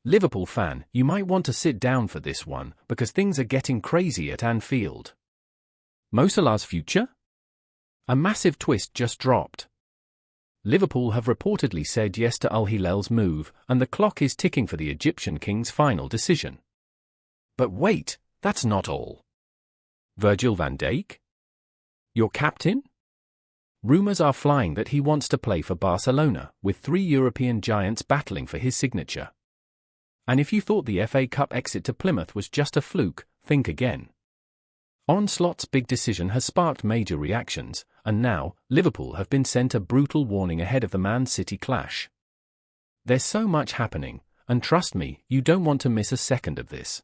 Liverpool fan, you might want to sit down for this one because things are getting crazy at Anfield. Mo Salah's future? A massive twist just dropped. Liverpool have reportedly said yes to Al-Hilal's move, and the clock is ticking for the Egyptian king's final decision. But wait, that's not all. Virgil van Dijk? Your captain? Rumours are flying that he wants to play for Barcelona, with 3 European giants battling for his signature. And if you thought the FA Cup exit to Plymouth was just a fluke, think again. Arne Slot's big decision has sparked major reactions, and now, Liverpool have been sent a brutal warning ahead of the Man City clash. There's so much happening, and trust me, you don't want to miss a second of this.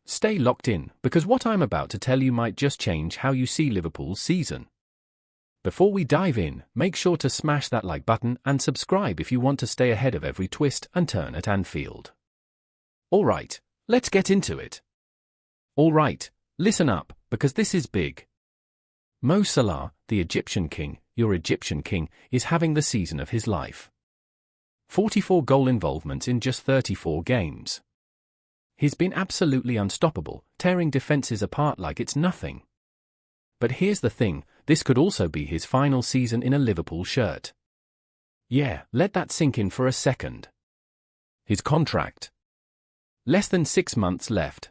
Stay locked in, because what I'm about to tell you might just change how you see Liverpool's season. Before we dive in, make sure to smash that like button and subscribe if you want to stay ahead of every twist and turn at Anfield. Alright, let's get into it. Alright, listen up, because this is big. Mo Salah, the Egyptian king, your Egyptian king, is having the season of his life. 44 goal involvements in just 34 games. He's been absolutely unstoppable, tearing defenses apart like it's nothing. But here's the thing, this could also be his final season in a Liverpool shirt. Yeah, let that sink in for a second. His contract. Less than 6 months left.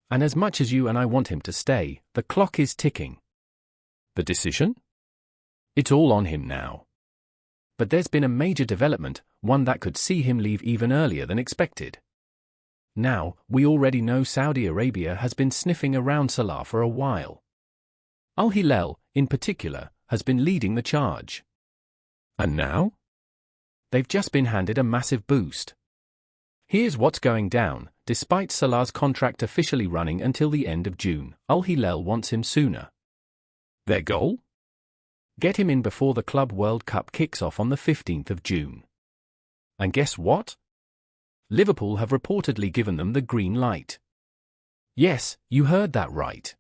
And as much as you and I want him to stay, the clock is ticking. The decision? It's all on him now. But there's been a major development, one that could see him leave even earlier than expected. Now, we already know Saudi Arabia has been sniffing around Salah for a while. Al-Hilal, in particular, has been leading the charge. And now? They've just been handed a massive boost. Here's what's going down. Despite Salah's contract officially running until the end of June, Al-Hilal wants him sooner. Their goal? Get him in before the Club World Cup kicks off on the 15th of June. And guess what? Liverpool have reportedly given them the green light. Yes, you heard that right.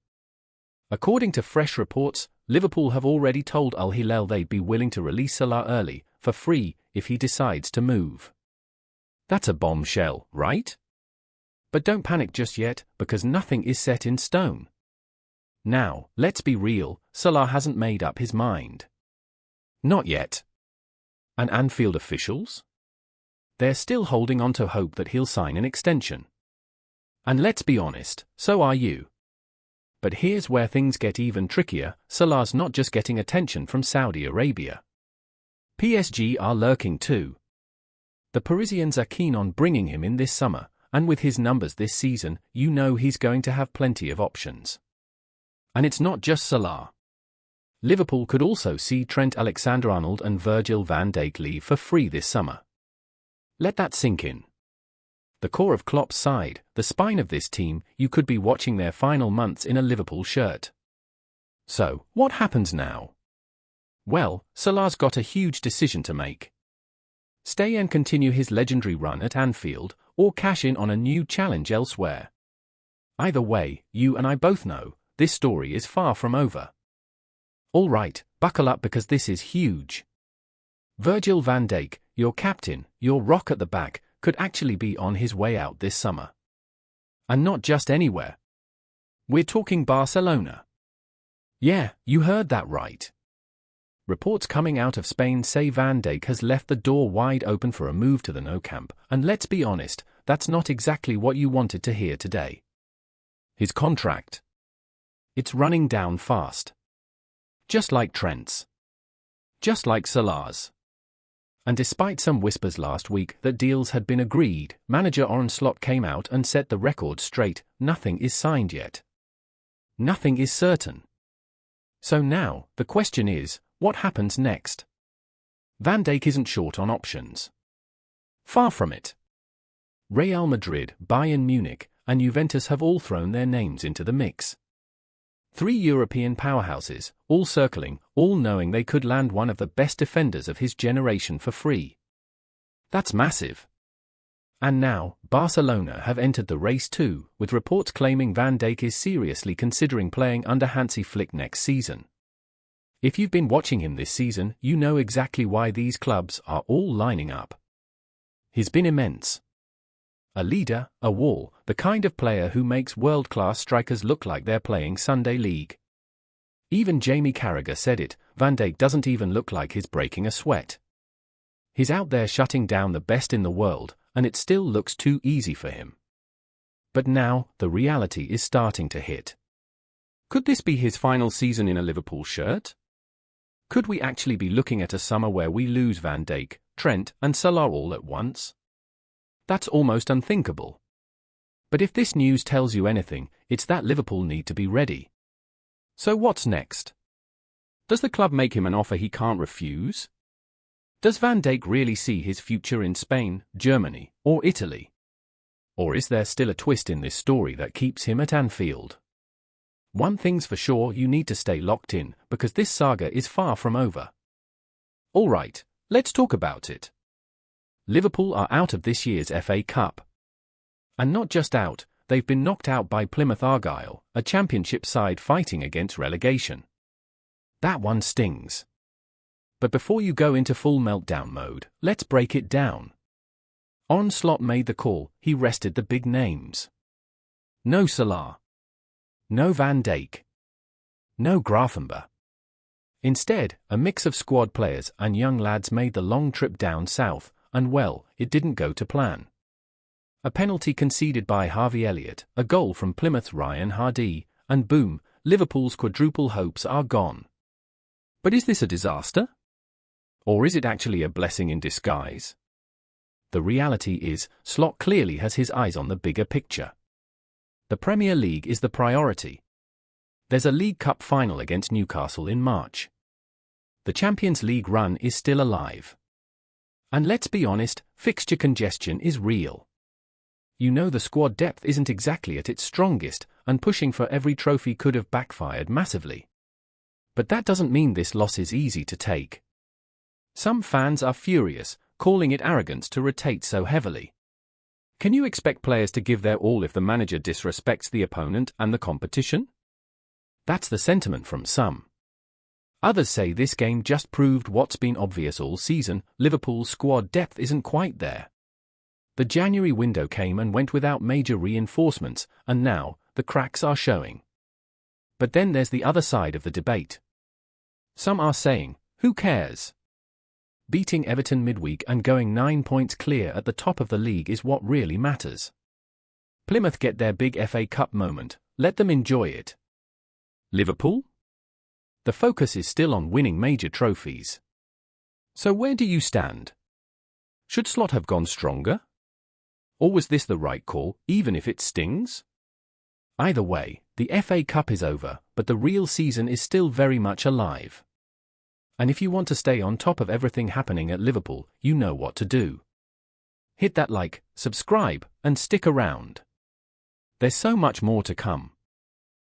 According to fresh reports, Liverpool have already told Al-Hilal they'd be willing to release Salah early, for free, if he decides to move. That's a bombshell, right? But don't panic just yet, because nothing is set in stone. Now, let's be real, Salah hasn't made up his mind. Not yet. And Anfield officials? They're still holding on to hope that he'll sign an extension. And let's be honest, so are you. But here's where things get even trickier. Salah's not just getting attention from Saudi Arabia. PSG are lurking too. The Parisians are keen on bringing him in this summer, and with his numbers this season, you know he's going to have plenty of options. And it's not just Salah. Liverpool could also see Trent Alexander-Arnold and Virgil van Dijk leave for free this summer. Let that sink in. The core of Klopp's side, the spine of this team, you could be watching their final months in a Liverpool shirt. So, what happens now? Well, Salah's got a huge decision to make. Stay and continue his legendary run at Anfield, or cash in on a new challenge elsewhere. Either way, you and I both know, this story is far from over. Alright, buckle up because this is huge. Virgil van Dijk, your captain, your rock at the back, could actually be on his way out this summer. And not just anywhere. We're talking Barcelona. Yeah, you heard that right. Reports coming out of Spain say Van Dijk has left the door wide open for a move to the Nou Camp, and let's be honest, that's not exactly what you wanted to hear today. His contract. It's running down fast. Just like Trent's. Just like Salah's. And despite some whispers last week that deals had been agreed, manager Arne Slot came out and set the record straight, nothing is signed yet. Nothing is certain. So now, the question is, what happens next? Van Dijk isn't short on options. Far from it. Real Madrid, Bayern Munich, and Juventus have all thrown their names into the mix. 3 European powerhouses, all circling, all knowing they could land one of the best defenders of his generation for free. That's massive. And now, Barcelona have entered the race too, with reports claiming Van Dijk is seriously considering playing under Hansi Flick next season. If you've been watching him this season, you know exactly why these clubs are all lining up. He's been immense. a leader, a wall, the kind of player who makes world-class strikers look like they're playing Sunday League. Even Jamie Carragher said it, Van Dijk doesn't even look like he's breaking a sweat. He's out there shutting down the best in the world, and it still looks too easy for him. But now, the reality is starting to hit. Could this be his final season in a Liverpool shirt? Could we actually be looking at a summer where we lose Van Dijk, Trent, and Salah all at once? That's almost unthinkable. But if this news tells you anything, it's that Liverpool need to be ready. So what's next? Does the club make him an offer he can't refuse? Does Van Dijk really see his future in Spain, Germany, or Italy? Or is there still a twist in this story that keeps him at Anfield? One thing's for sure, you need to stay locked in, because this saga is far from over. Alright, let's talk about it. Liverpool are out of this year's FA Cup. And not just out, they've been knocked out by Plymouth Argyle, a championship side fighting against relegation. That one stings. But before you go into full meltdown mode, let's break it down. Arne Slot made the call, he rested the big names. No Salah. No Van Dijk. No Grafenber. Instead, a mix of squad players and young lads made the long trip down south, and well, it didn't go to plan. A penalty conceded by Harvey Elliott, a goal from Plymouth's Ryan Hardy, and boom, Liverpool's quadruple hopes are gone. But is this a disaster? Or is it actually a blessing in disguise? The reality is, Slot clearly has his eyes on the bigger picture. The Premier League is the priority. There's a League Cup final against Newcastle in March. The Champions League run is still alive. And let's be honest, fixture congestion is real. You know the squad depth isn't exactly at its strongest, and pushing for every trophy could have backfired massively. But that doesn't mean this loss is easy to take. Some fans are furious, calling it arrogance to rotate so heavily. Can you expect players to give their all if the manager disrespects the opponent and the competition? That's the sentiment from some. Others say this game just proved what's been obvious all season, Liverpool's squad depth isn't quite there. The January window came and went without major reinforcements, and now, the cracks are showing. But then there's the other side of the debate. Some are saying, who cares? Beating Everton midweek and going 9 points clear at the top of the league is what really matters. Plymouth get their big FA Cup moment, let them enjoy it. Liverpool? The focus is still on winning major trophies. So where do you stand? Should Slot have gone stronger? Or was this the right call, even if it stings? Either way, the FA Cup is over, but the real season is still very much alive. And if you want to stay on top of everything happening at Liverpool, you know what to do. Hit that like, subscribe, and stick around. There's so much more to come.